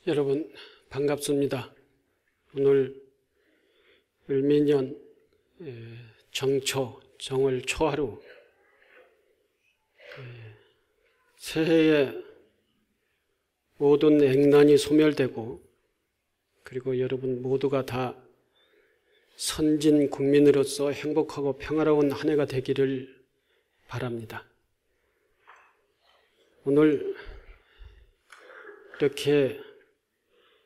여러분 반갑습니다. 오늘 을미년 정초, 정월 초하루 새해에 모든 액난이 소멸되고 그리고 여러분 모두가 다 선진 국민으로서 행복하고 평화로운 한 해가 되기를 바랍니다. 오늘 이렇게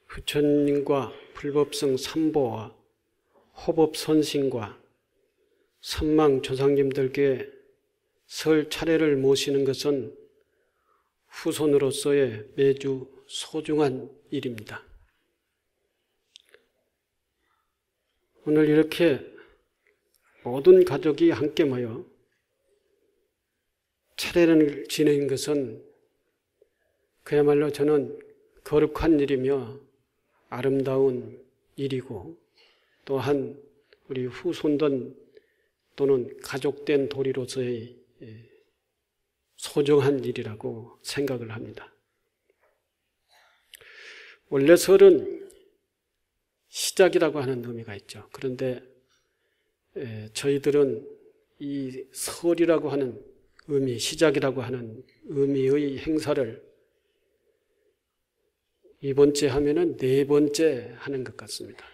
부처님과 불법성 삼보와 호법선신과 선망 조상님들께 설 차례를 모시는 것은 후손으로서의 매주 소중한 일입니다. 오늘 이렇게 모든 가족이 함께 모여 차례를 지내는 것은 그야말로 저는 거룩한 일이며 아름다운 일이고 또한 우리 후손들 또는 가족된 도리로서의 소중한 일이라고 생각을 합니다. 원래 설은 시작이라고 하는 의미가 있죠. 그런데 저희들은 이 설이라고 하는 의미, 시작이라고 하는 의미의 행사를 이번째 하면은 네 번째 하는 것 같습니다.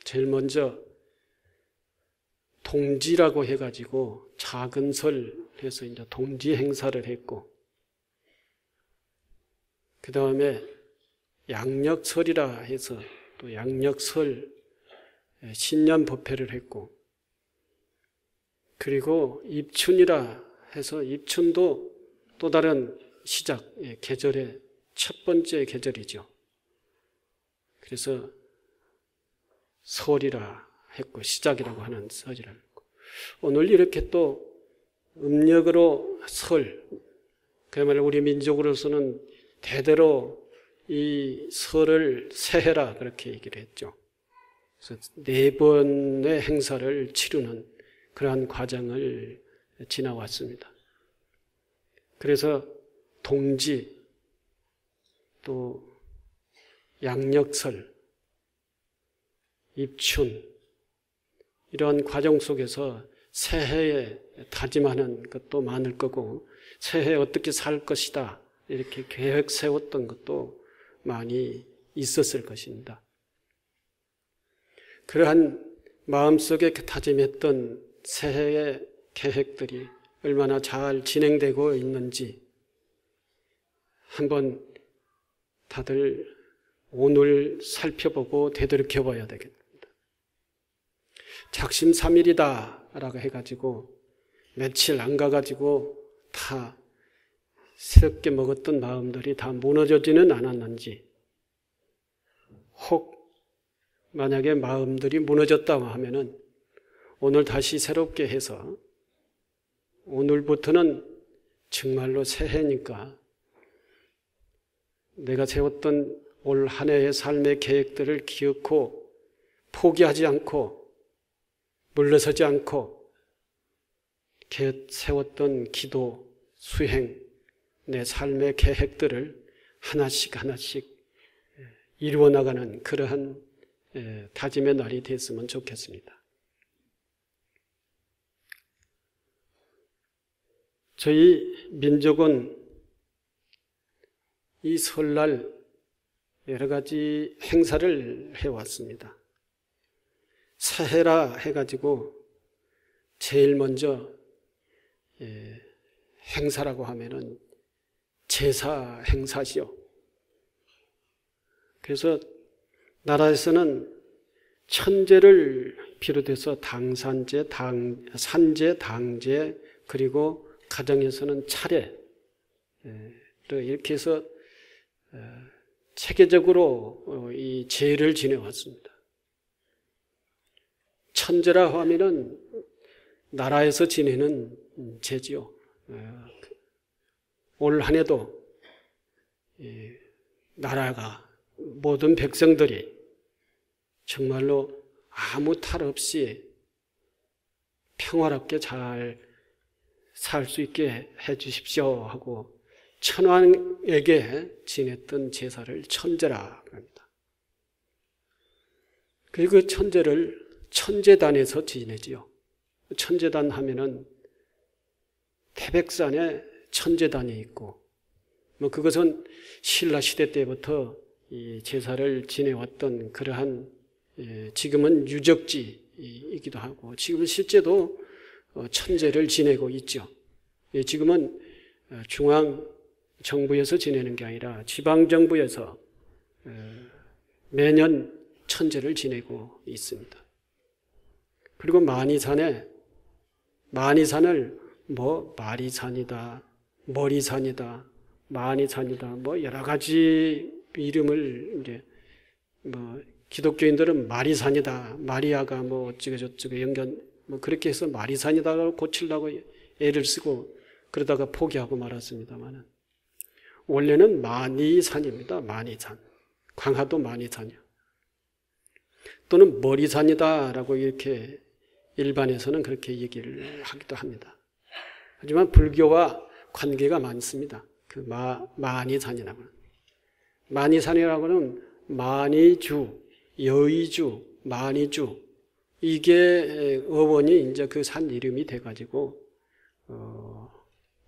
제일 먼저 동지라고 해가지고 작은 설 해서 이제 동지 행사를 했고, 그 다음에 양력설이라 해서 또 양력설 신년 법회를 했고, 그리고 입춘이라 해서 입춘도 또 다른 시작, 계절의 첫 번째 계절이죠. 그래서 설이라 했고 시작이라고 하는 설이라 했고, 오늘 이렇게 또 음력으로 설, 그야말로 우리 민족으로서는 대대로 이 설을 새해라 그렇게 얘기를 했죠. 그래서 네 번의 행사를 치르는 그러한 과정을 지나왔습니다. 그래서 동지, 또 양력설, 입춘 이러한 과정 속에서 새해에 다짐하는 것도 많을 거고 새해에 어떻게 살 것이다 이렇게 계획 세웠던 것도 많이 있었을 것입니다. 그러한 마음속에 다짐했던 새해의 계획들이 얼마나 잘 진행되고 있는지 한번 다들 오늘 살펴보고 되돌이켜봐야 되겠습니다. 작심삼일이다 라고 해가지고 며칠 안 가가지고 다 새롭게 먹었던 마음들이 다 무너져지는 않았는지, 혹 만약에 마음들이 무너졌다고 하면은 오늘 다시 새롭게 해서 오늘부터는 정말로 새해니까 내가 세웠던 올 한 해의 삶의 계획들을 기억고 포기하지 않고 물러서지 않고 세웠던 기도, 수행, 내 삶의 계획들을 하나씩 하나씩 이루어 나가는 그러한 다짐의 날이 됐으면 좋겠습니다. 저희 민족은 이 설날 여러 가지 행사를 해왔습니다. 새해라 해가지고 제일 먼저 행사라고 하면은 제사 행사지요. 그래서 나라에서는 천제를 비롯해서 당산제, 산제, 당제, 그리고 가정에서는 차례, 이렇게 해서 체계적으로 이 제를 지내왔습니다. 천제라 하면은 나라에서 지내는 제지요. 올 한 해도 나라가 모든 백성들이 정말로 아무 탈 없이 평화롭게 잘 살 수 있게 해 주십시오 하고 천왕에게 지냈던 제사를 천제라 합니다. 그리고 그 천제를 천제단에서 지내지요. 천제단 하면은 태백산에 천제단이 있고, 그것은 신라 시대 때부터 이 제사를 지내왔던 그러한, 지금은 유적지이기도 하고, 지금은 실제도 천제를 지내고 있죠. 지금은 중앙 정부에서 지내는 게 아니라 지방 정부에서 매년 천제를 지내고 있습니다. 그리고 만이산을 마리산이다, 머리산이다, 만이산이다, 여러 가지 이름을 이제 기독교인들은 마리산이다, 마리아가 어쩌고 저쩌고 연결 그렇게 해서 마리산이다라고 고치려고 애를 쓰고 그러다가 포기하고 말았습니다만은 원래는 만이산입니다. 만이산. 광화도 만이산이요. 또는 머리산이다라고 이렇게 일반에서는 그렇게 얘기를 하기도 합니다. 하지만 불교와 관계가 많습니다. 그 만이산이라고 하는. 만이산이라고는 만이주, 여의주, 만이주 이게 어원이 이제 그 산 이름이 돼가지고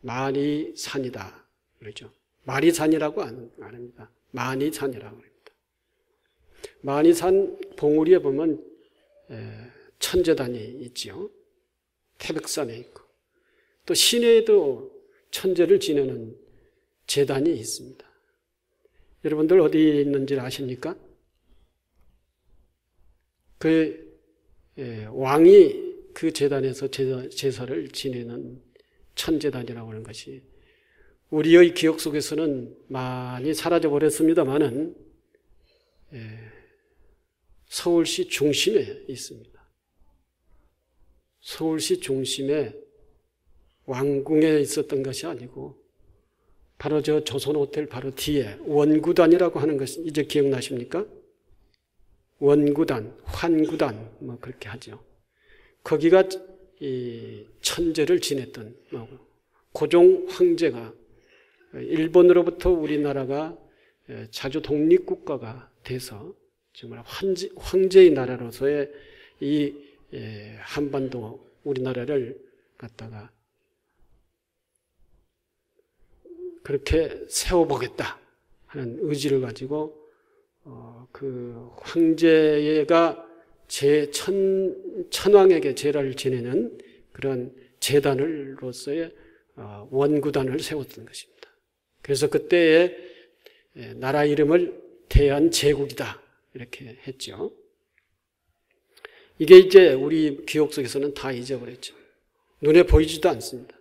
만이산이다 그러죠. 마리산이라고 안 합니다. 만이산이라고 합니다. 만이산 봉우리에 보면 천제단이 있지요. 태백산에 있고 또 시내에도 천제를 지내는 제단이 있습니다. 여러분들 어디 있는지 아십니까? 왕이 그 제단에서 제사를 지내는 천제단이라고 하는 것이 우리의 기억 속에서는 많이 사라져 버렸습니다만은 서울시 중심에 있습니다. 서울시 중심에 왕궁에 있었던 것이 아니고 바로 저 조선호텔 바로 뒤에 원구단이라고 하는 것이 이제 기억나십니까? 원구단, 환구단 그렇게 하죠. 거기가 이 천제를 지냈던 고종 황제가 일본으로부터 우리나라가 자주 독립국가가 돼서 정말 황제의 나라로서의 이 한반도 우리나라를 갖다가 그렇게 세워보겠다 하는 의지를 가지고 그 황제가 천왕에게 제사를 지내는 그런 제단으로서의 원구단을 세웠던 것입니다. 그래서 그때의 나라 이름을 대한제국이다 이렇게 했죠. 이게 이제 우리 기억 속에서는 다 잊어버렸죠. 눈에 보이지도 않습니다.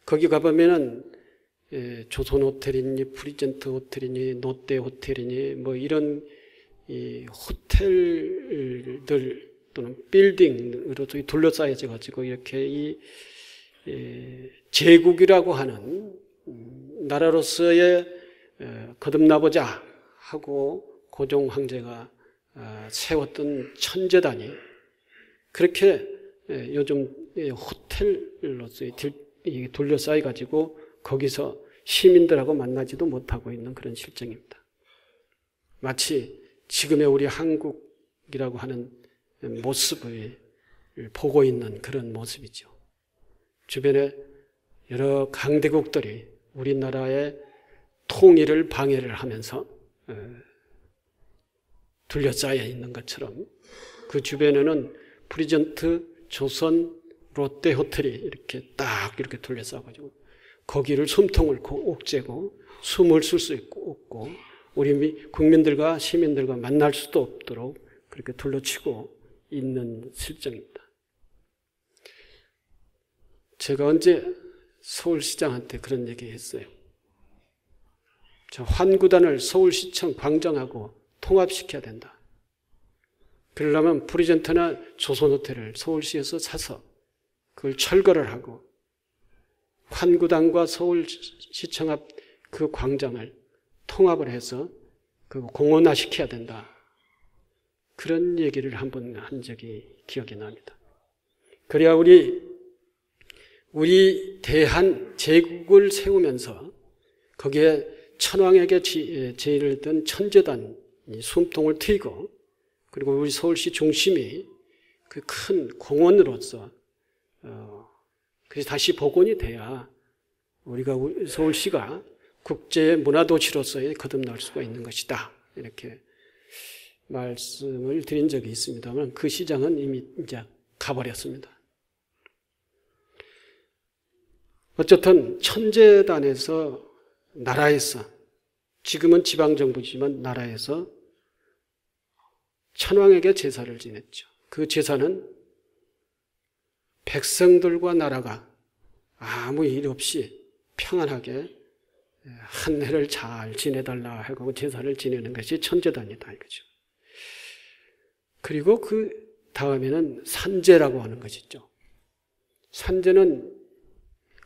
거기 가보면은 조선호텔이니 프리젠트 호텔이니 롯데 호텔이니 이런 이 호텔들 또는 빌딩으로 둘러싸여져 가지고 이렇게 이 제국이라고 하는 나라로서의 거듭나보자 하고 고종 황제가 세웠던 천제단이 그렇게 요즘 호텔로서 둘러싸여 가지고 거기서 시민들하고 만나지도 못하고 있는 그런 실정입니다. 마치 지금의 우리 한국이라고 하는 모습을 보고 있는 그런 모습이죠. 주변에 여러 강대국들이 우리나라의 통일을 방해를 하면서 둘러싸여 있는 것처럼 그 주변에는 프리젠트, 조선, 롯데 호텔이 이렇게 딱 이렇게 둘러싸가지고 거기를 숨통을 옥죄고 숨을 쉴 수 없고 우리 국민들과 시민들과 만날 수도 없도록 그렇게 둘러치고 있는 실정입니다. 제가 언제 서울시장한테 그런 얘기 했어요. 저 환구단을 서울시청 광장하고 통합시켜야 된다. 그러려면 프리젠트나 조선호텔을 서울시에서 사서 그걸 철거를 하고 환구단과 서울시청 앞 그 광장을 통합을 해서 그 공원화시켜야 된다. 그런 얘기를 한번 한 적이 기억이 납니다. 그래야 우리 대한 제국을 세우면서 거기에 천왕에게 제의를 든 천재단이 숨통을 트이고, 그리고 우리 서울시 중심이 그 큰 공원으로서 그래서 다시 복원이 돼야 우리가 서울시가 국제 문화도시로서 거듭날 수가 있는 것이다. 이렇게 말씀을 드린 적이 있습니다만 그 시장은 이미 이제 가버렸습니다. 어쨌든 천재단에서 나라에서, 지금은 지방정부지만 나라에서 천왕에게 제사를 지냈죠. 그 제사는 백성들과 나라가 아무 일 없이 평안하게 한 해를 잘 지내달라 하고 제사를 지내는 것이 천재단이다 이거죠. 그리고 그 다음에는 산제라고 하는 것이죠. 산제는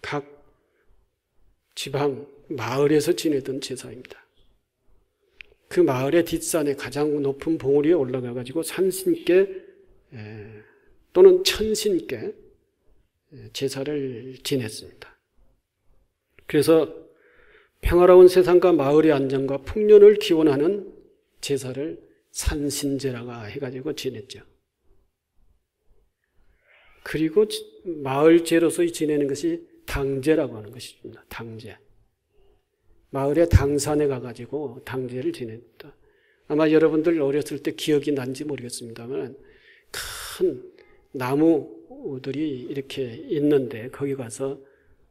각 지방 마을에서 지내던 제사입니다. 그 마을의 뒷산에 가장 높은 봉우리에 올라가 가지고 산신께 또는 천신께 제사를 지냈습니다. 그래서 평화로운 세상과 마을의 안정과 풍년을 기원하는 제사를 산신제라고 해가지고 지냈죠. 그리고 마을제로서 지내는 것이 당제라고 하는 것입니다. 당제. 마을의 당산에 가가지고 당제를 지냈다. 아마 여러분들 어렸을 때 기억이 난지 모르겠습니다만 큰 나무들이 이렇게 있는데 거기 가서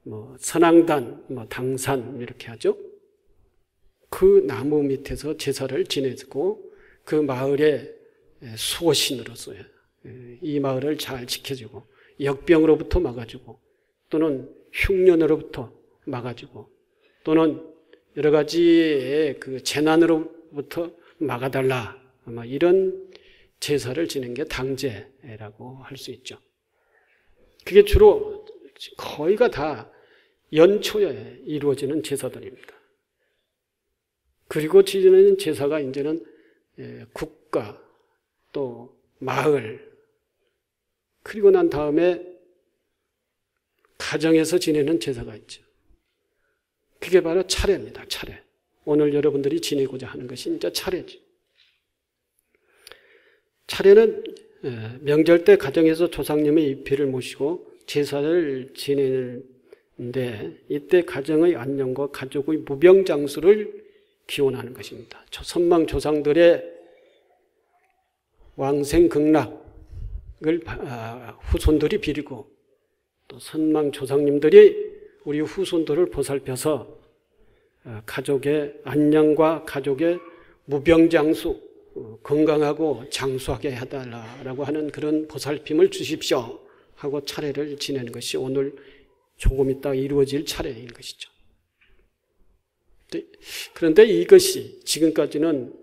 뭐 선앙단, 뭐 당산 이렇게 하죠. 그 나무 밑에서 제사를 지내고 그 마을의 수호신으로서 이 마을을 잘 지켜주고 역병으로부터 막아주고 또는 흉년으로부터 막아주고 또는 여러 가지의 그 재난으로부터 막아달라. 아마 이런 제사를 지낸 게 당제라고 할 수 있죠. 그게 주로 거의가 다 연초에 이루어지는 제사들입니다. 그리고 지내는 제사가 이제는 국가 또 마을 그리고 난 다음에 가정에서 지내는 제사가 있죠. 그게 바로 차례입니다. 차례. 오늘 여러분들이 지내고자 하는 것이 이제 차례죠. 차례는 명절 때 가정에서 조상님의 입회를 모시고 제사를 지내는데 이때 가정의 안녕과 가족의 무병장수를 기원하는 것입니다. 선망 조상들의 왕생극락을 후손들이 비리고 또 선망 조상님들이 우리 후손들을 보살펴서 가족의 안녕과 가족의 무병장수, 건강하고 장수하게 해달라고 하는 그런 보살핌을 주십시오 하고 차례를 지내는 것이 오늘 조금 있다 이루어질 차례인 것이죠. 그런데 이것이 지금까지는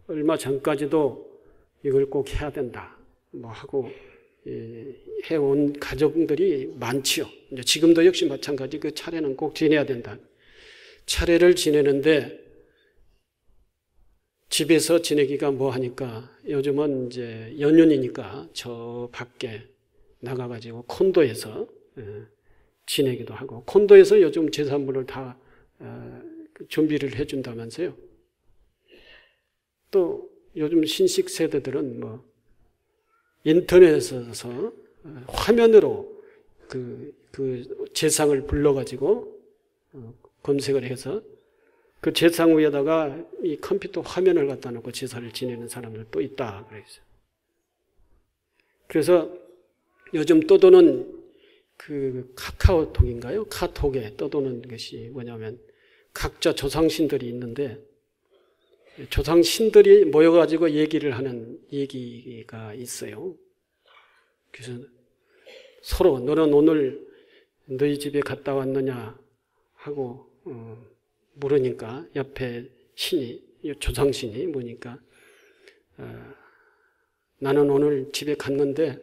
얼마 전까지도 이걸 꼭 해야 된다 뭐 하고 해온 가정들이 많지요. 지금도 역시 마찬가지 그 차례는 꼭 지내야 된다. 차례를 지내는데 집에서 지내기가 뭐 하니까 요즘은 이제 연륜이니까 저 밖에 나가가지고 콘도에서 지내기도 하고 콘도에서 요즘 제사물을 다 준비를 해준다면서요. 또 요즘 신식 세대들은 뭐 인터넷에서 화면으로 그 제상을 불러가지고 검색을 해서 그 제상 위에다가 이 컴퓨터 화면을 갖다 놓고 제사를 지내는 사람들도 있다. 그래서 요즘 떠도는 그 카카오톡인가요? 카톡에 떠도는 것이 뭐냐면 각자 조상신들이 있는데 조상신들이 모여가지고 얘기를 하는 얘기가 있어요. 그래서 서로 너는 오늘 너희 집에 갔다 왔느냐 하고 물으니까 옆에 신이 조상신이 뭐니까 나는 오늘 집에 갔는데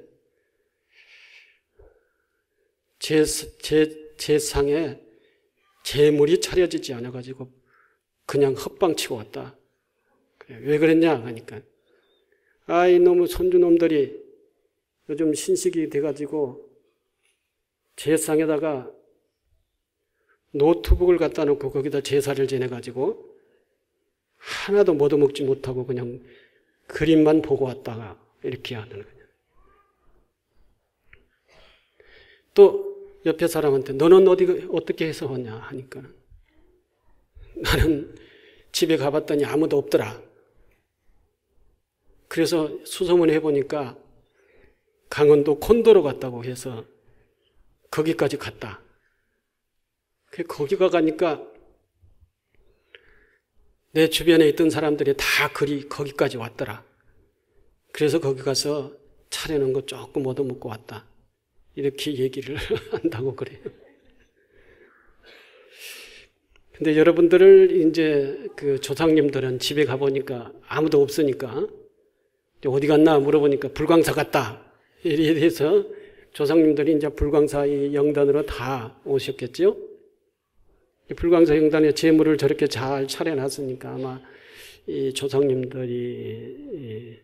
제상에 제물이 차려지지 않아가지고 그냥 헛방치고 왔다. 왜 그랬냐 하니까 이놈의 손주놈들이 요즘 신식이 돼가지고 제상에다가 노트북을 갖다 놓고 거기다 제사를 지내가지고 하나도 얻어먹지 못하고 그냥 그림만 보고 왔다가 이렇게 하는 거예요. 또 옆에 사람한테 너는 어떻게 해서 왔냐 하니까 나는 집에 가봤더니 아무도 없더라. 그래서 수소문 해보니까 강원도 콘도로 갔다고 해서 거기까지 갔다. 거기 가니까 내 주변에 있던 사람들이 다 거기까지 왔더라. 그래서 거기 가서 차려놓은 거 조금 얻어먹고 왔다. 이렇게 얘기를 한다고 그래요. 근데 여러분들을 이제 그 조상님들은 집에 가보니까 아무도 없으니까 어디 갔나 물어보니까 불광사 갔다. 이래 해서 조상님들이 이제 불광사 영단으로 다 오셨겠죠? 불광사 영단에 제물을 저렇게 잘 차려놨으니까 아마 이 조상님들이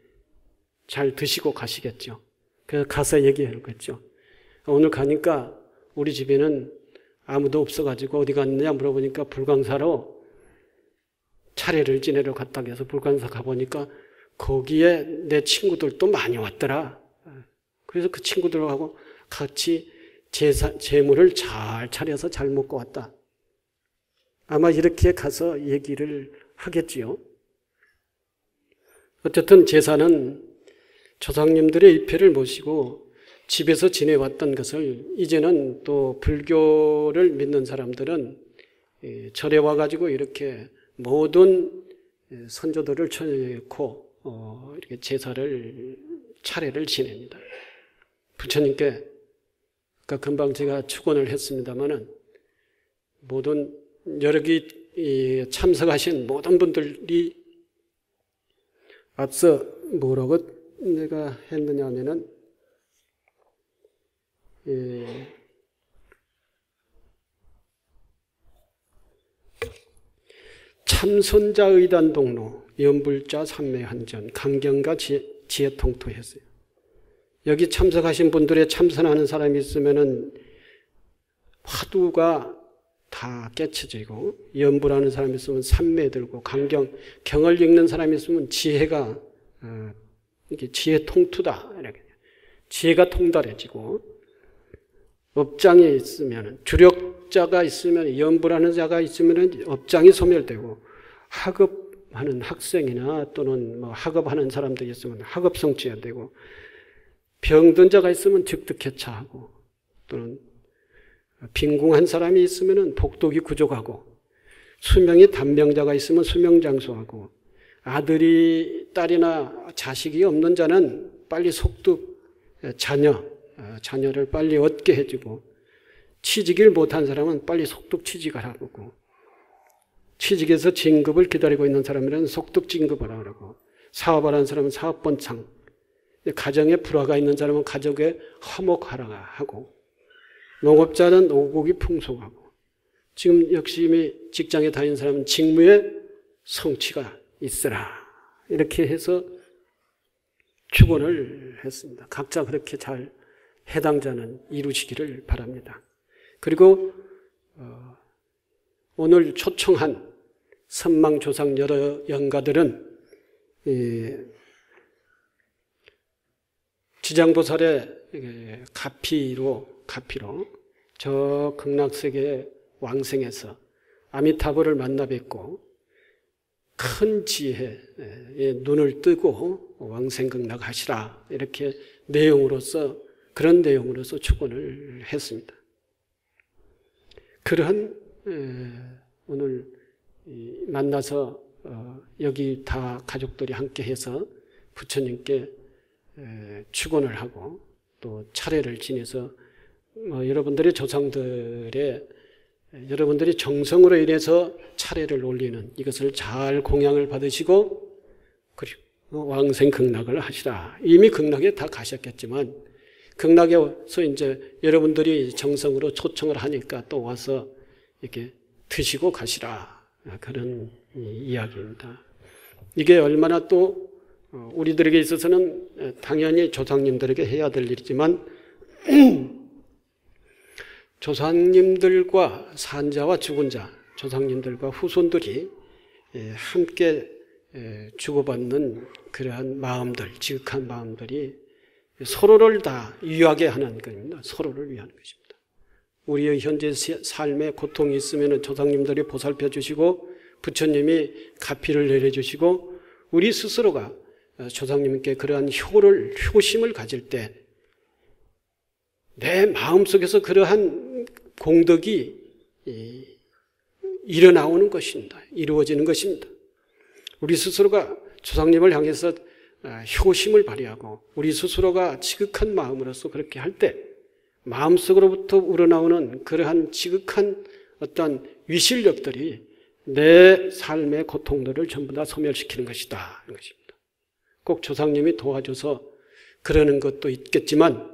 잘 드시고 가시겠죠. 그래서 가서 얘기하겠죠. 오늘 가니까 우리 집에는 아무도 없어가지고 어디 갔느냐 물어보니까 불광사로 차례를 지내러 갔다 해서 불광사 가보니까 거기에 내 친구들도 많이 왔더라. 그래서 그 친구들하고 같이 제물을 잘 차려서 잘 먹고 왔다. 아마 이렇게 가서 얘기를 하겠지요. 어쨌든 제사는 조상님들의 입회를 모시고 집에서 지내왔던 것을 이제는 또 불교를 믿는 사람들은 절에 와가지고 이렇게 모든 선조들을 쳐놓고 이렇게 차례를 지냅니다. 부처님께 아까 금방 제가 축원을 했습니다마는 모든 여기 참석하신 모든 분들이 앞서 뭐라고 내가 했느냐 하면은 참선자 의단 동로, 연불자 삼매한전, 강경가 지혜통토했어요. 여기 참석하신 분들에 참선하는 사람이 있으면은 화두가 다 깨쳐지고, 연불하는 사람이 있으면 삼매 들고, 경을 읽는 사람이 있으면 지혜가 이게 지혜통투다 이렇게 지혜가 통달해지고, 업장에 있으면 주력자가 있으면 연불하는 자가 있으면 업장이 소멸되고, 학업하는 학생이나 또는 뭐 학업하는 사람들이 있으면 학업 성취가 되고, 병든 자가 있으면 득득해차하고, 또는 빈궁한 사람이 있으면 복독이 부족하고, 수명이 단명자가 있으면 수명장수하고, 아들이 딸이나 자식이 없는 자는 빨리 속득 자녀를 빨리 얻게 해주고, 취직을 못한 사람은 빨리 속득 취직을 하고, 취직해서 진급을 기다리고 있는 사람들은 속득 진급을 하고, 사업을 하는 사람은 사업번창, 가정에 불화가 있는 사람은 가족에 화목하라 하고, 농업자는 오곡이 풍성하고, 지금 열심히 직장에 다니는 사람은 직무에 성취가 있으라. 이렇게 해서 축원을 했습니다. 각자 그렇게 잘 해당자는 이루시기를 바랍니다. 그리고 오늘 초청한 선망조상 여러 영가들은 지장보살의 가피로 저 극락세계에 왕생해서 아미타불을 만나 뵙고 큰 지혜에 눈을 뜨고 왕생극락하시라, 이렇게 그런 내용으로서 축원을 했습니다. 그러한 오늘 만나서 여기 다 가족들이 함께해서 부처님께 축원을 하고 또 차례를 지내서 여러분들의 조상들의 여러분들이 정성으로 인해서 차례를 올리는 이것을 잘 공양을 받으시고, 그리고 왕생 극락을 하시라. 이미 극락에 다 가셨겠지만 극락에서 이제 여러분들이 정성으로 초청을 하니까 또 와서 이렇게 드시고 가시라, 그런 이야기입니다. 이게 얼마나 또 우리들에게 있어서는 당연히 조상님들에게 해야 될 일이지만 조상님들과 산자와 죽은 자, 조상님들과 후손들이 함께 주고받는 그러한 마음들, 지극한 마음들이 서로를 다 유하게 하는 겁니다. 서로를 위한 것입니다. 우리의 현재 삶에 고통이 있으면 조상님들이 보살펴 주시고 부처님이 가피를 내려주시고 우리 스스로가 조상님께 그러한 효심을 가질 때 내 마음속에서 그러한 공덕이 일어나오는 것입니다. 이루어지는 것입니다. 우리 스스로가 조상님을 향해서 효심을 발휘하고 우리 스스로가 지극한 마음으로서 그렇게 할 때 마음속으로부터 우러나오는 그러한 지극한 어떤 위실력들이 내 삶의 고통들을 전부 다 소멸시키는 것이다. 것입니다. 꼭 조상님이 도와줘서 그러는 것도 있겠지만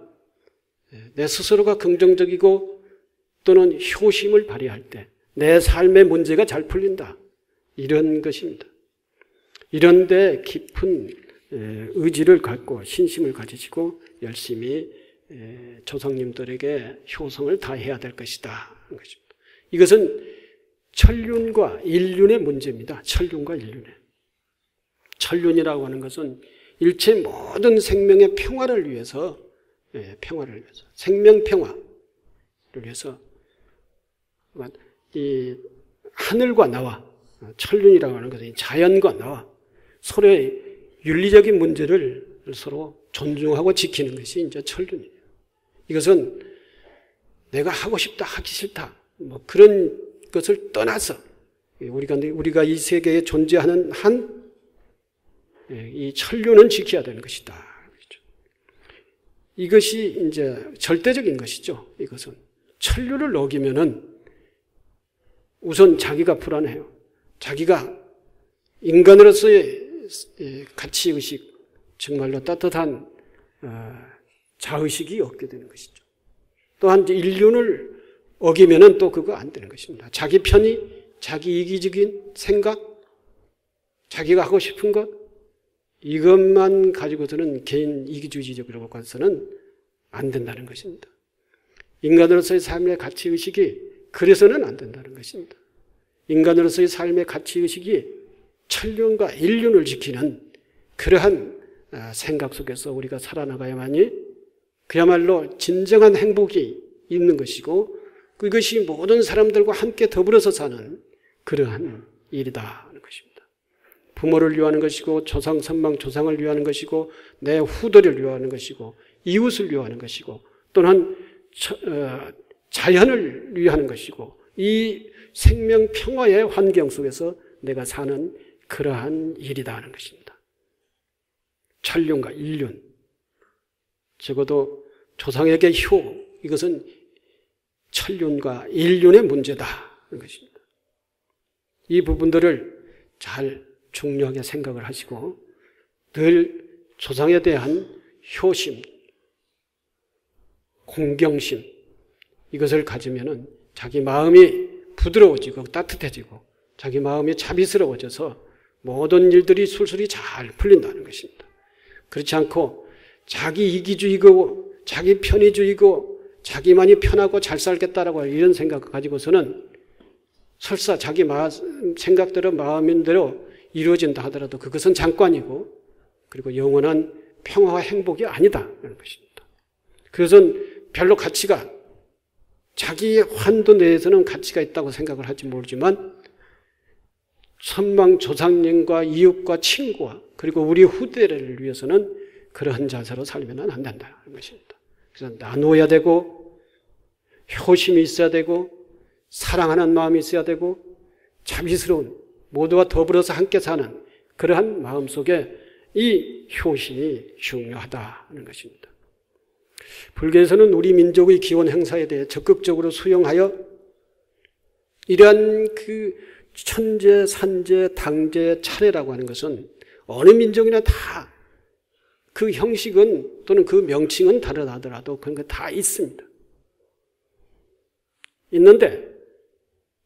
내 스스로가 긍정적이고 또는 효심을 발휘할 때 내 삶의 문제가 잘 풀린다. 이런 것입니다. 이런 데 깊은 의지를 갖고 신심을 가지시고 열심히 조상님들에게 효성을 다해야 될 것이다. 것입니다. 이것은 천륜과 일륜의 문제입니다. 천륜과 일륜의. 천륜이라고 하는 것은 일체 모든 생명의 평화를 위해서, 생명 평화를 위해서 이 하늘과 나와, 천륜이라고 하는 것은 자연과 나와 서로의 윤리적인 문제를 서로 존중하고 지키는 것이 이제 천륜이에요. 이것은 내가 하고 싶다, 하기 싫다, 뭐 그런 것을 떠나서 우리가 이 세계에 존재하는 한 이 천륜은 지켜야 되는 것이다. 이것이 이제 절대적인 것이죠. 이것은 천륜을 어기면은 우선 자기가 불안해요. 자기가 인간으로서의 가치의식, 정말로 따뜻한 자의식이 없게 되는 것이죠. 또한 인륜을 어기면은 또 그거 안 되는 것입니다. 자기 편의, 자기 이기적인 생각, 자기가 하고 싶은 것, 이것만 가지고서는 개인 이기주의적으로 가서는 안 된다는 것입니다. 인간으로서의 삶의 가치의식이 그래서는 안 된다는 것입니다. 인간으로서의 삶의 가치의식이 천륜과 인륜을 지키는 그러한 생각 속에서 우리가 살아나가야만이 그야말로 진정한 행복이 있는 것이고 그것이 모든 사람들과 함께 더불어서 사는 그러한 일이다 하는 것입니다. 부모를 위하는 것이고 조상, 선망, 조상을 위하는 것이고 내 후대를 위하는 것이고 이웃을 위하는 것이고 또는 자연을 위하는 것이고 이 생명 평화의 환경 속에서 내가 사는 그러한 일이다 하는 것입니다. 천륜과 인륜, 적어도 조상에게 효, 이것은 천륜과 인륜의 문제다 하는 것입니다. 이 부분들을 잘 중요하게 생각을 하시고 늘 조상에 대한 효심, 공경심 이것을 가지면은 자기 마음이 부드러워지고 따뜻해지고 자기 마음이 자비스러워져서 모든 일들이 술술이 잘 풀린다는 것입니다. 그렇지 않고 자기 이기주의고 자기 편의주의고 자기만이 편하고 잘 살겠다라고 이런 생각을 가지고서는 설사 자기 생각대로 마음대로 이루어진다 하더라도 그것은 잠깐이고 그리고 영원한 평화와 행복이 아니다라는 것입니다. 그것은 별로 가치가 자기의 환도 내에서는 가치가 있다고 생각을 할지 모르지만 선망 조상님과 이웃과 친구와 그리고 우리 후대를 위해서는 그러한 자세로 살면 안 된다는 것입니다. 그래서 나누어야 되고 효심이 있어야 되고 사랑하는 마음이 있어야 되고 자비스러운 모두와 더불어서 함께 사는 그러한 마음 속에 이 효심이 중요하다는 것입니다. 불교에서는 우리 민족의 기원 행사에 대해 적극적으로 수용하여 이러한 그 천재, 산재, 당재, 차례라고 하는 것은 어느 민족이나 다 그 형식은 또는 그 명칭은 다르더라도 그런 거 다 있습니다. 있는데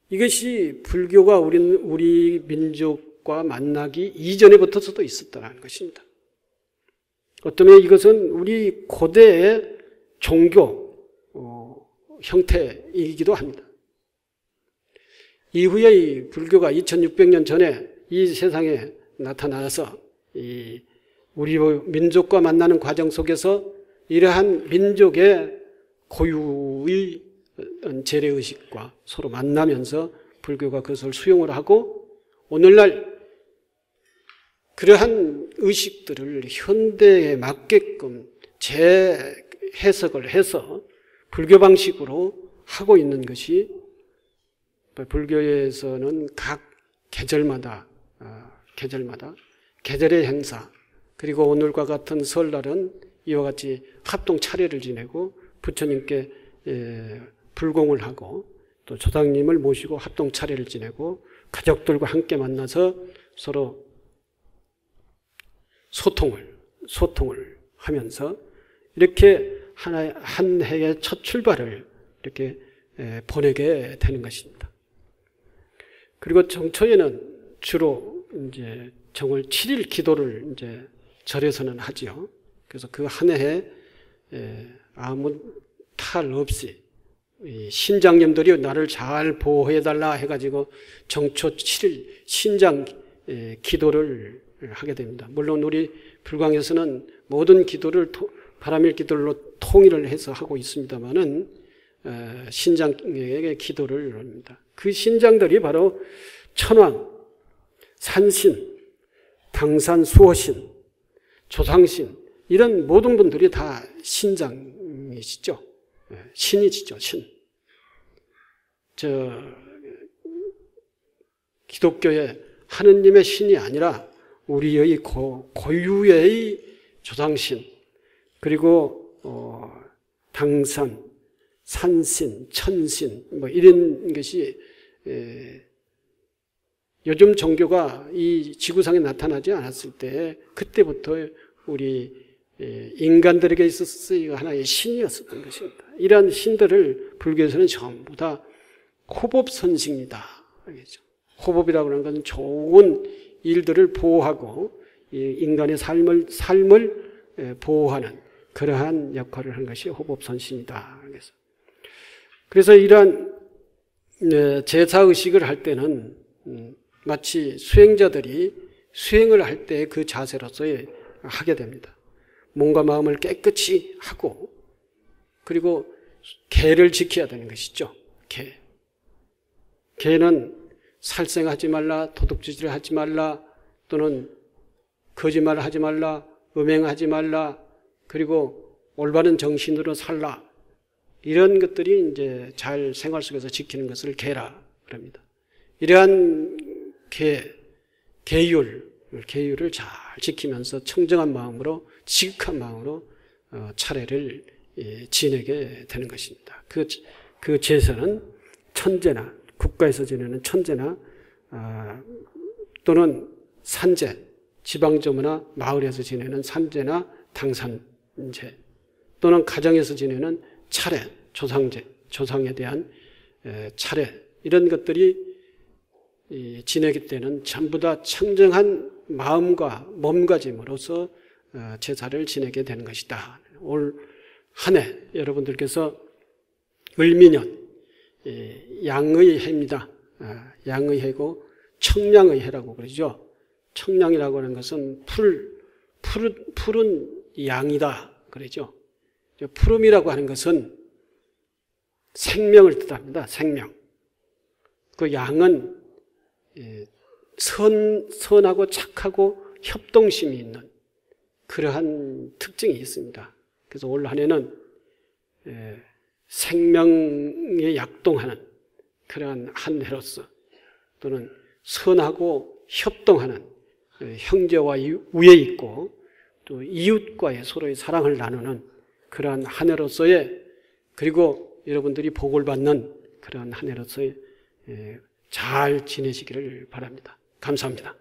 이것이 불교가 우리 민족과 만나기 이전에부터서도 있었다는 것입니다. 어쩌면 이것은 우리 고대의 종교 형태이기도 합니다. 이후에 이 불교가 2600년 전에 이 세상에 나타나서 우리 민족과 만나는 과정 속에서 이러한 민족의 고유의 재래의식과 서로 만나면서 불교가 그것을 수용을 하고 오늘날 그러한 의식들을 현대에 맞게끔 재해석을 해서 불교 방식으로 하고 있는 것이 불교에서는 각 계절마다 계절의 행사 그리고 오늘과 같은 설날은 이와 같이 합동 차례를 지내고 부처님께 불공을 하고 또 조상님을 모시고 합동 차례를 지내고 가족들과 함께 만나서 서로 소통을 하면서 이렇게 한 해의 첫 출발을 이렇게 보내게 되는 것입니다. 그리고 정초에는 주로 이제 정월 7일 기도를 이제 절에서는 하지요. 그래서 그 한 해에 아무 탈 없이 신장님들이 나를 잘 보호해달라 해가지고 정초 7일 신장 기도를 하게 됩니다. 물론 우리 불광에서는 모든 기도를 바람일 기도로 통일을 해서 하고 있습니다만은 신장에게 기도를 합니다. 그 신장들이 바로 천왕, 산신, 당산, 수호신, 조상신 이런 모든 분들이 다 신장이시죠. 신이시죠. 신. 기독교의 하느님의 신이 아니라 우리의 고유의 조상신 그리고 당산, 산신, 천신 뭐 이런 것이 요즘 종교가 이 지구상에 나타나지 않았을 때 그때부터 우리 인간들에게 있어서 하나의 신이었었던 것입니다. 이러한 신들을 불교에서는 전부 다 호법선식이다. 알겠죠? 호법이라고 하는 것은 좋은 일들을 보호하고 인간의 삶을 보호하는 그러한 역할을 하는 것이 호법선신이다. 그래서 이러한 제사의식을 할 때는 마치 수행자들이 수행을 할 때 그 자세로서 하게 됩니다. 몸과 마음을 깨끗이 하고 그리고 계를 지켜야 되는 것이죠. 계는 살생하지 말라, 도둑질을 하지 말라, 또는 거짓말을 하지 말라, 음행하지 말라, 그리고 올바른 정신으로 살라. 이런 것들이 이제 잘 생활 속에서 지키는 것을 계라 그럽니다. 이러한 계율을 잘 지키면서 청정한 마음으로 지극한 마음으로 차례를 지내게 되는 것입니다. 그 제사는 천제나 국가에서 지내는 천제나 또는 산제, 지방점이나 마을에서 지내는 산제나 당산제 또는 가정에서 지내는 차례, 조상제, 조상에 대한 차례 이런 것들이 지내기 때는 전부 다 청정한 마음과 몸가짐으로써 제사를 지내게 되는 것이다. 올 한 해 여러분들께서 을미년 양의 해입니다. 양의 해고 청량의 해라고 그러죠. 청량이라고 하는 것은 푸른 양이다 그러죠. 푸름이라고 하는 것은 생명을 뜻합니다. 생명. 그 양은 선하고 착하고 협동심이 있는 그러한 특징이 있습니다. 그래서 올 한 해는 생명에 약동하는 그러한 한 해로서 또는 선하고 협동하는 형제와 우애 있고 또 이웃과의 서로의 사랑을 나누는 그러한 한 해로서의 그리고 여러분들이 복을 받는 그러한 한 해로서의 잘 지내시기를 바랍니다. 감사합니다.